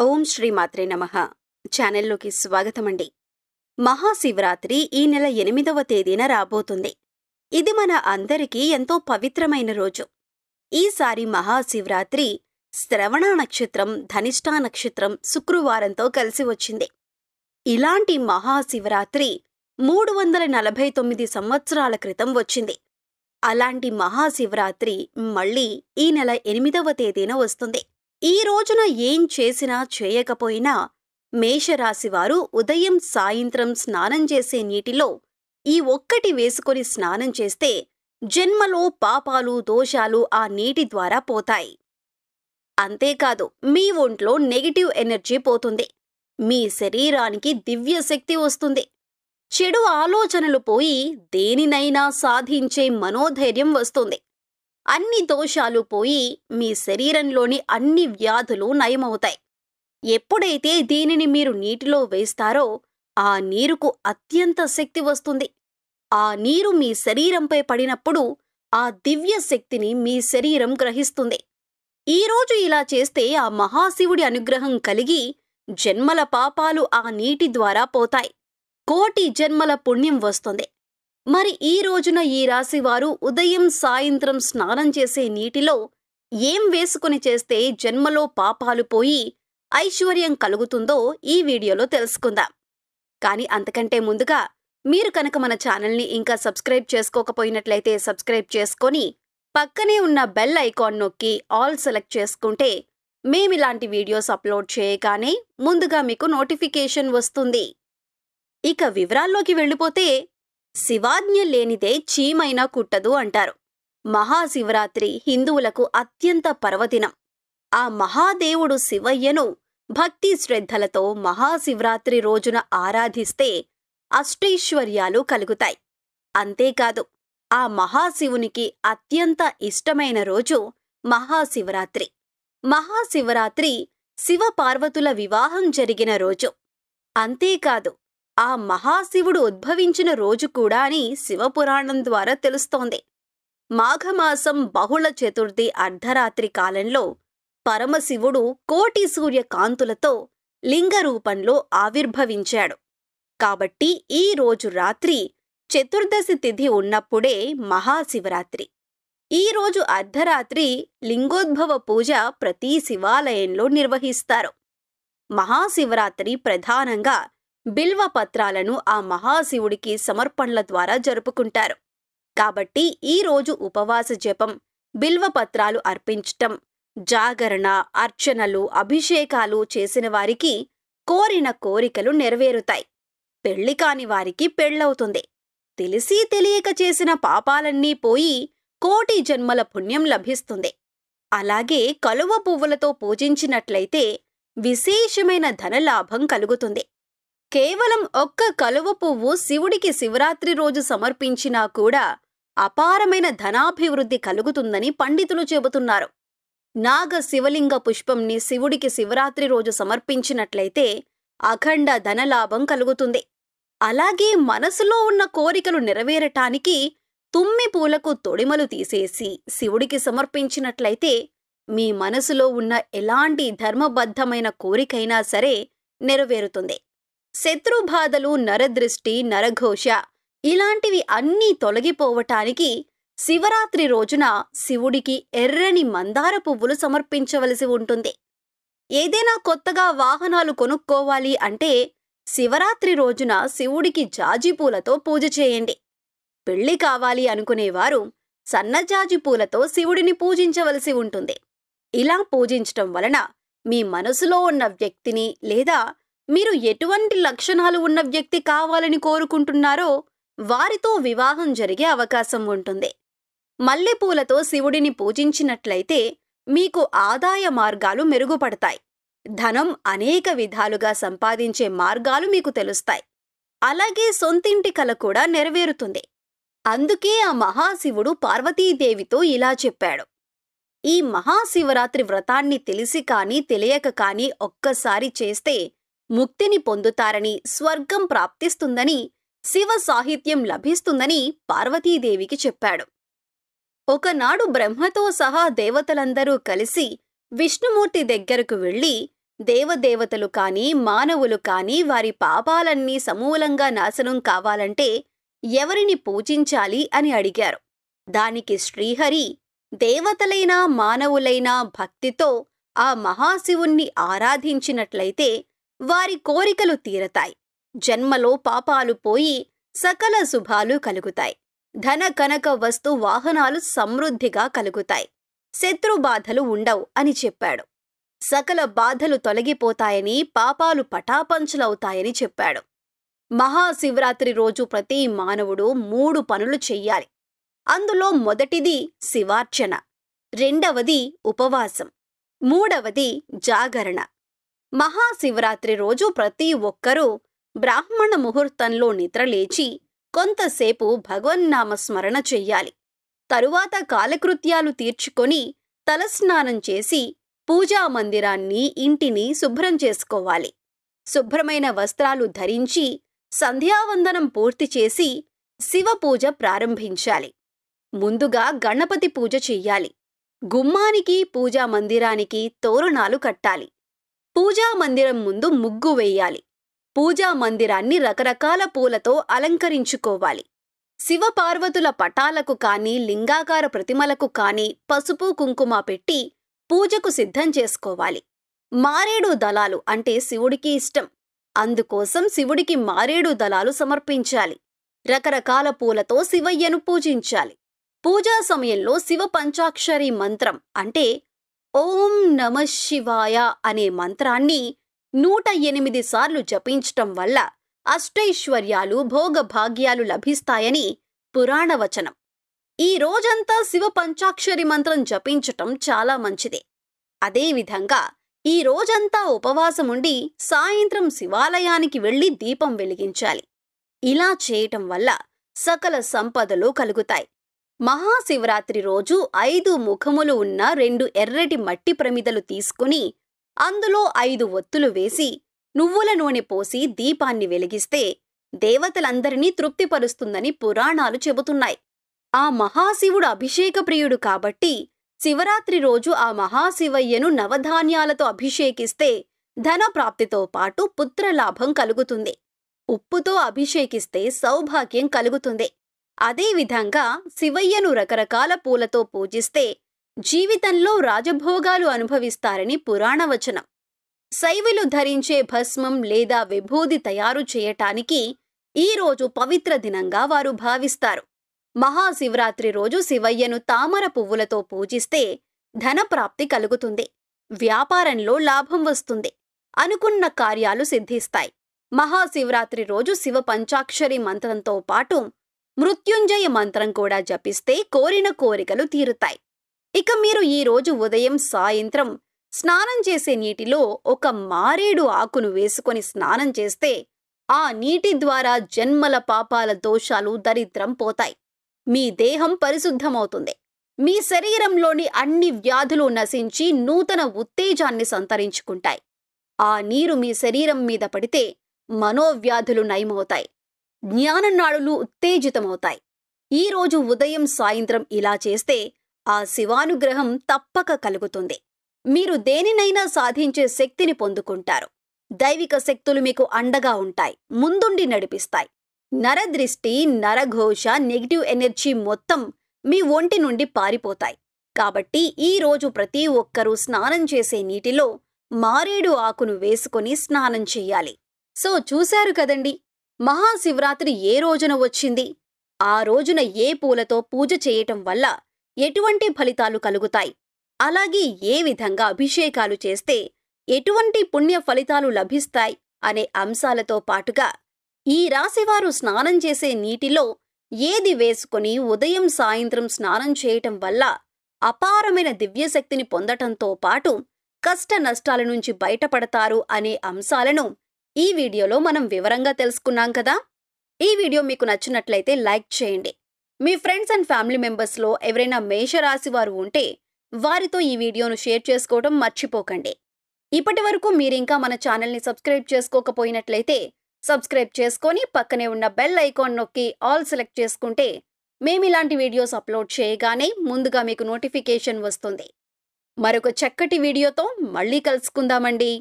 ఓం శ్రీ మాత్రే నమః. ఛానల్లోకి స్వాగతమండి. మహాశివరాత్రి ఈ నెల 8వ తేదీన రాబోతుంది. ఇది మన అందరికీ ఎంతో పవిత్రమైన రోజు. ఈసారి మహాశివరాత్రి శ్రవణ నక్షత్రం, ధనిష్టా నక్షత్రం శుక్రవారంతో కలిసి వచ్చింది. ఇలాంటి మహాశివరాత్రి 349 సంవత్సరాల క్రితం వచ్చింది. అలాంటి మహాశివరాత్రి మళ్ళీ ఈ నెల 8వ తేదీన వస్తుంది. ఈ రోజున ఏం చేసినా చేయకపోయినా మేషరాశివారు ఉదయం సాయంత్రం స్నానం చేసే నీటిలో ఈ ఒక్కటి వేసుకొని స్నానం చేస్తే జన్మలో పాపాలు దోషాలు ఆ నీటి ద్వారా పోతాయి. అంతేకాదు, మీ ఒంట్లో నెగిటివ్ ఎనర్జీ పోతుంది. మీ శరీరానికి దివ్య శక్తి వస్తుంది. చెడు ఆలోచనలు పోయి దేనినైనా సాధించే మనోధైర్యం వస్తుంది. అన్ని దోషాలు పోయి మీ శరీరంలోని అన్ని వ్యాధులు నయమవుతాయి. ఎప్పుడైతే దీనిని మీరు నీటిలో వేస్తారో ఆ నీరుకు అత్యంత శక్తి వస్తుంది. ఆ నీరు మీ శరీరంపై పడినప్పుడు ఆ దివ్య శక్తిని మీ శరీరం గ్రహిస్తుంది. ఈరోజు ఇలా చేస్తే ఆ మహాశివుడి అనుగ్రహం కలిగి జన్మల పాపాలు ఆ నీటి ద్వారా పోతాయి. కోటి జన్మల పుణ్యం వస్తుంది. మరి ఈ రోజున ఈ రాశివారు ఉదయం సాయంత్రం స్నానం చేసే నీటిలో ఏం వేసుకుని చేస్తే జన్మలో పాపాలు పోయి ఐశ్వర్యం కలుగుతుందో ఈ వీడియోలో తెలుసుకుందాం. కానీ అంతకంటే ముందుగా మీరు కనుక మన ఛానల్ని ఇంకా సబ్స్క్రైబ్ చేసుకోకపోయినట్లయితే సబ్స్క్రైబ్ చేసుకొని పక్కనే ఉన్న బెల్ ఐకాన్ నొక్కి ఆల్ సెలెక్ట్ చేసుకుంటే మేమిలాంటి వీడియోస్ అప్లోడ్ చేయగానే ముందుగా మీకు నోటిఫికేషన్ వస్తుంది. ఇక వివరాల్లోకి వెళ్ళిపోతే, శివాజ్ఞ లేనిదే చీమైనా కుట్టదు అంటారు. మహాశివరాత్రి హిందువులకు అత్యంత పర్వదినం. ఆ మహాదేవుడు శివయ్యను భక్తి శ్రద్ధలతో మహాశివరాత్రి రోజున ఆరాధిస్తే అష్టైశ్వర్యాలు కలుగుతాయి. అంతేకాదు, ఆ మహాశివునికి అత్యంత ఇష్టమైన రోజు మహాశివరాత్రి. మహాశివరాత్రి శివపార్వతుల వివాహం జరిగిన రోజు. అంతేకాదు, ఆ మహాశివుడు ఉద్భవించిన రోజు కూడా అని శివపురాణం ద్వారా తెలుస్తోంది. మాఘమాసం బహుళ చతుర్థి అర్ధరాత్రి కాలంలో పరమశివుడు కోటి సూర్య కాంతులతో లింగ రూపంలో ఆవిర్భవించాడు. కాబట్టి ఈ రోజు రాత్రి చతుర్దశి తిథి ఉన్నప్పుడే మహాశివరాత్రి. ఈ రోజు అర్ధరాత్రి లింగోద్భవ పూజ ప్రతి శివాలయంలో నిర్వహిస్తారు. మహాశివరాత్రి ప్రధానంగా బిల్వ పత్రాలను ఆ మహాశివుడికి సమర్పణల ద్వారా జరుపుకుంటారు. కాబట్టి ఈ రోజు ఉపవాస జపం, బిల్వపత్రాలు అర్పించటం, జాగరణ, అర్చనలు, అభిషేకాలు చేసిన వారికి కోరిన కోరికలు నెరవేరుతాయి. పెళ్లి కాని వారికి పెళ్లవుతుంది. తెలిసి తెలియక చేసిన పాపాలన్నీ పోయి కోటి జన్మల పుణ్యం లభిస్తుంది. అలాగే కలువ పువ్వులతో పూజించినట్లయితే విశేషమైన ధనలాభం కలుగుతుంది. కేవలం ఒక్క కలువ పువ్వు శివుడికి శివరాత్రి రోజు సమర్పించినా కూడా అపారమైన ధనాభివృద్ధి కలుగుతుందని పండితులు చెబుతున్నారు. నాగ శివలింగ పుష్పంని శివుడికి శివరాత్రి రోజు సమర్పించినట్లయితే అఖండ ధనలాభం కలుగుతుంది. అలాగే మనసులో ఉన్న కోరికలు నెరవేరటానికి తుమ్మి పూలకు తొడిమలు తీసేసి శివుడికి సమర్పించినట్లయితే మీ మనసులో ఉన్న ఎలాంటి ధర్మబద్ధమైన కోరికైనా సరే నెరవేరుతుంది. శత్రుబాధలు, నరదృష్టి, నరఘోష ఇలాంటివి అన్నీ తొలగిపోవటానికి శివరాత్రి రోజున శివుడికి ఎర్రని మందార పువ్వులు సమర్పించవలసి ఉంటుంది. ఏదైనా కొత్తగా వాహనాలు కొనుక్కోవాలి అంటే శివరాత్రి రోజున శివుడికి జాజి పూలతో పూజ చేయండి. పెళ్లి కావాలి అనుకునేవారు సన్నజాజి పూలతో శివుడిని పూజించవలసి ఉంటుంది. ఇలా పూజించటం వలన మీ మనసులో ఉన్న వ్యక్తిని లేదా మీరు ఎటువంటి లక్షణాలు ఉన్న వ్యక్తి కావాలని కోరుకుంటున్నారో వారితో వివాహం జరిగే అవకాశం ఉంటుంది. మల్లెపూలతో శివుడిని పూజించినట్లయితే మీకు ఆదాయ మార్గాలు మెరుగుపడతాయి. ధనం అనేక విధాలుగా సంపాదించే మార్గాలు మీకు తెలుస్తాయి. అలాగే సొంతింటి కల కూడా నెరవేరుతుంది. అందుకే ఆ మహాశివుడు పార్వతీదేవితో ఇలా చెప్పాడు: ఈ మహాశివరాత్రి వ్రతాన్ని తెలిసి కానీ తెలియక కానీ ఒక్కసారి చేస్తే ముక్తిని పొందుతారని, స్వర్గం ప్రాప్తిస్తుందని, శివ సాహిత్యం లభిస్తుందని పార్వతీదేవికి చెప్పాడు. ఒకనాడు బ్రహ్మతో సహా దేవతలందరూ కలిసి విష్ణుమూర్తి దగ్గరకు వెళ్లి దేవదేవతలు కానీ మానవులు కానీ వారి పాపాలన్నీ సమూలంగా నాశనం కావాలంటే ఎవరిని పూజించాలి అని అడిగారు. దానికి శ్రీహరి దేవతలైనా మానవులైనా భక్తితో ఆ మహాశివుణ్ణి ఆరాధించినట్లయితే వారి కోరికలు తీరతాయి, జన్మలో పాపాలు పోయి సకల శుభాలు కలుగుతాయి, ధన కనక వస్తు వాహనాలు సమృద్ధిగా కలుగుతాయి, శత్రు బాధలు ఉండవు అని చెప్పాడు. సకల బాధలు తొలగిపోతాయని, పాపాలు పటాపంచలవుతాయని చెప్పాడు. మహాశివరాత్రి రోజు ప్రతి మానవుడు 3 పనులు చెయ్యాలి. అందులో మొదటిది శివార్చన, రెండవది ఉపవాసం, మూడవది జాగరణ. మహాశివరాత్రి రోజు ప్రతి ఒక్కరూ బ్రాహ్మణ ముహూర్తంలో నిద్రలేచి కొంతసేపు భగవన్నామ స్మరణ చెయ్యాలి. తరువాత కాలకృత్యాలు తీర్చుకొని తలస్నానం చేసి పూజా మందిరాన్ని, ఇంటిని శుభ్రం చేసుకోవాలి. శుభ్రమైన వస్త్రాలు ధరించి సంధ్యావందనం పూర్తి చేసి శివ పూజ ప్రారంభించాలి. ముందుగా గణపతి పూజ చెయ్యాలి. గుమ్మానికి, పూజా మందిరానికి తోరణాలు కట్టాలి. పూజా మందిరం ముందు ముగ్గు వేయాలి. పూజా మందిరాన్ని రకరకాల పూలతో అలంకరించుకోవాలి. శివపార్వతుల పటాలకు కానీ, లింగాకార ప్రతిమలకు కానీ పసుపు కుంకుమ పెట్టి పూజకు సిద్ధం చేసుకోవాలి. మారేడు దళాలు అంటే శివుడికి ఇష్టం. అందుకోసం శివుడికి మారేడు దళాలు సమర్పించాలి. రకరకాల పూలతో శివయ్యను పూజించాలి. పూజా సమయంలో శివ పంచాక్షరి మంత్రం అంటే ఓం నమః శివాయ అనే మంత్రాన్ని 108 సార్లు జపించటం వల్ల అష్టైశ్వర్యాలు, భోగభాగ్యాలు లభిస్తాయని పురాణ వచనం. ఈ రోజంతా శివ పంచాక్షరి మంత్రం జపించటం చాలా మంచిదే. అదేవిధంగా ఈ రోజంతా ఉపవాసముండి సాయంత్రం శివాలయానికి వెళ్లి దీపం వెలిగించాలి. ఇలా చేయటం వల్ల సకల సంపదలు కలుగుతాయి. మహాశివరాత్రి రోజు 5 ముఖములు ఉన్న 2 ఎర్రటి మట్టి ప్రమిదలు తీసుకుని అందులో 5 ఒత్తులు వేసి నువ్వుల నూనె పోసి దీపాన్ని వెలిగిస్తే దేవతలందరినీ తృప్తిపరుస్తుందని పురాణాలు చెబుతున్నాయి. ఆ మహాశివుడు అభిషేక ప్రియుడు కాబట్టి శివరాత్రి రోజు ఆ మహాశివయ్యను నవధాన్యాలతో అభిషేకిస్తే ధన ప్రాప్తితో పాటు పుత్రలాభం కలుగుతుంది. ఉప్పుతో అభిషేకిస్తే సౌభాగ్యం కలుగుతుంది. అదేవిధంగా శివయ్యను రకరకాల పూలతో పూజిస్తే జీవితంలో రాజభోగాలు అనుభవిస్తారని పురాణవచనం. శైవులు ధరించే భస్మం లేదా విభూది తయారు చేయటానికి ఈ రోజు పవిత్ర దినంగా వారు భావిస్తారు. మహాశివరాత్రి రోజు శివయ్యను తామర పువ్వులతో పూజిస్తే ధనప్రాప్తి కలుగుతుంది. వ్యాపారంలో లాభం వస్తుంది. అనుకున్న కార్యాలు సిద్ధిస్తాయి. మహాశివరాత్రి రోజు శివ పంచాక్షరి మంత్రంతో పాటు మృత్యుంజయ మంత్రం కూడా జపిస్తే కోరిన కోరికలు తీరుతాయి. ఇక మీరు ఈ రోజు ఉదయం, సాయంత్రం స్నానం చేసే నీటిలో ఒక మారేడు ఆకును వేసుకొని స్నానం చేస్తే ఆ నీటి ద్వారా జన్మల పాపాల దోషాలు, దరిద్రం పోతాయి. మీ దేహం పరిశుద్ధమవుతుంది. మీ శరీరంలోని అన్ని వ్యాధులు నశించి నూతన ఉత్తేజాన్ని సంతరించుకుంటాయి. ఆ నీరు మీ శరీరం మీద పడితే మనోవ్యాధులు నయమవుతాయి. జ్ఞాననాడులు ఉత్తేజితమవుతాయి. ఈ రోజు ఉదయం, సాయంత్రం ఇలా చేస్తే ఆ శివానుగ్రహం తప్పక కలుగుతుంది. మీరు దేనినైనా సాధించే శక్తిని పొందుకుంటారు. దైవిక శక్తులు మీకు అండగా ఉంటాయి, ముందుండి నడిపిస్తాయి. నరదృష్టి, నరఘోష, నెగిటివ్ ఎనర్జీ మొత్తం మీ ఒంటి నుండి పారిపోతాయి. కాబట్టి ఈ రోజు ప్రతి ఒక్కరూ స్నానం చేసే నీటిలో మారేడు ఆకును వేసుకొని స్నానం చెయ్యాలి. సో చూశారు కదండి, మహాశివరాత్రి ఏ రోజున వచ్చింది, ఆ రోజున ఏ పూలతో పూజ చేయటం వల్ల ఎటువంటి ఫలితాలు కలుగుతాయి, అలాగే ఏ విధంగా అభిషేకాలు చేస్తే ఎటువంటి పుణ్య ఫలితాలు లభిస్తాయి అనే అంశాలతో పాటుగా ఈ రాశివారు స్నానం చేసే నీటిలో ఏది వేసుకొని ఉదయం, సాయంత్రం స్నానం చేయటం వల్ల అపారమైన దివ్యశక్తిని పొందటంతో పాటు కష్ట నష్టాల నుంచి బయటపడతారు అనే అంశాలను ఈ వీడియోలో మనం వివరంగా తెలుసుకున్నాం కదా. ఈ వీడియో మీకు నచ్చినట్లయితే లైక్ చేయండి. మీ ఫ్రెండ్స్ అండ్ ఫ్యామిలీ మెంబర్స్లో ఎవరైనా మేషరాశి వారు ఉంటే వారితో ఈ వీడియోను షేర్ చేసుకోవడం మర్చిపోకండి. ఇప్పటి వరకు మీరింకా మన ఛానల్ని సబ్స్క్రైబ్ చేసుకోకపోయినట్లయితే సబ్స్క్రైబ్ చేసుకొని పక్కనే ఉన్న బెల్ ఐకాన్ నొక్కి ఆల్ సెలెక్ట్ చేసుకుంటే మేమిలాంటి వీడియోస్ అప్లోడ్ చేయగానే ముందుగా మీకు నోటిఫికేషన్ వస్తుంది. మరొక చక్కటి వీడియోతో మళ్ళీ కలుసుకుందామండి.